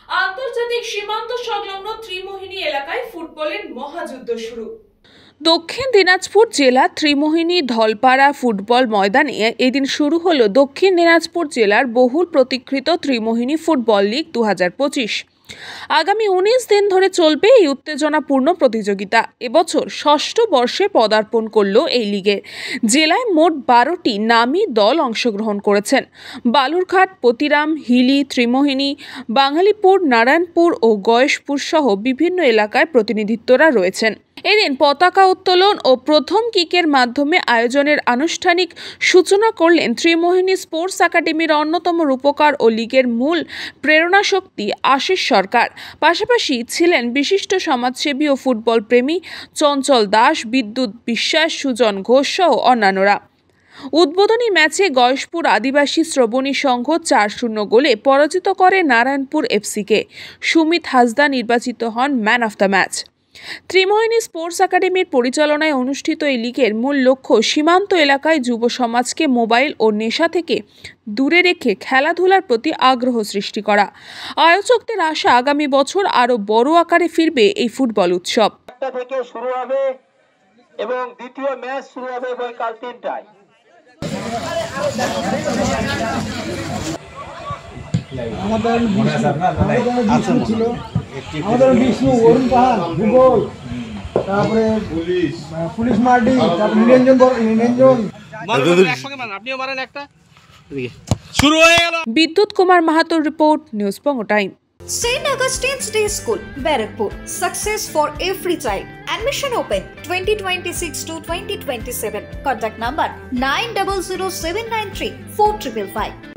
আন্তর্জাতিক সীমান্ত সংলগ্ন ত্রিমোহিনী এলাকায় ফুটবলের মহাযুদ্ধ শুরু। দক্ষিণ দিনাজপুর জেলা ত্রিমোহিনী ধলপাড়া ফুটবল ময়দানে এদিন শুরু হলো দক্ষিণ দিনাজপুর জেলার বহুল প্রতীক্ষিত ত্রিমোহিনী ফুটবল লীগ 2025। আগামী 19 দিন ধরে চলবে এই উত্তেজনাপূর্ণ প্রতিযোগিতা। এবছর ষষ্ঠ বর্ষে পদার্পণ করলো এই লিগে। জেলায় মোট 12টি নামী দল অংশগ্রহণ করেছেন। বালুরঘাট, পতিরাম, হিলি, ত্রিমোহিনী, বাঙালিপুর, নারায়ণপুর ও গয়েশপুর সহ বিভিন্ন এলাকায় প্রতিনিধিত্বরা রয়েছেন। এদিন পতাকা উত্তোলন ও প্রথম কিকের মাধ্যমে আয়োজনের আনুষ্ঠানিক সূচনা করলেন ত্রিমোহিনী স্পোর্টস একাডেমির অন্যতম রূপকার ও লীগের মূল প্রেরণা শক্তি আশিস সরকার। পাশাপাশি ছিলেন বিশিষ্ট সমাজসেবী ও ফুটবল প্রেমী চঞ্চল দাস, বিদ্যুৎ বিশ্বাস, সুজন ঘোষ সহ অন্যান্যরা। উদ্বোধনী ম্যাচে গয়েশপুর আদিবাসী শ্রবণী সংঘ 4-0 গোলে পরাজিত করে নারায়ণপুর এফসিকে। সুমিত হাসদা নির্বাচিত হন man of the match. Trimohini sports একাডেমির পরিচালনায় অনুষ্ঠিত এই লীগের মূল লক্ষ্য সীমান্ত এলাকায় যুব সমাজকে মোবাইল ও নেশা থেকে দূরে রেখে খেলাধুলার প্রতি আগ্রহ সৃষ্টি করা। আয়োজকদের আশা আগামী বছর আরো বড় আকারে ফিরবে এই ফুটবল উৎসব। থেকে শুরু হবে এবং দ্বিতীয় ম্যাচ শুরু হবে কাল 3টায়। আমাদের বিষ্ণু, অরুণ পাহাড়, ভূগোল, তারপরে পুলিশ মার্ডি, তারপরে নিরঞ্জন। বিদ্যুৎ Kumar মাহাতোর report, news Banga time. St. Augustine's Day School, Barakpur. Success for every child. Admission open 2026 to 2027. Contact number 900793 4555.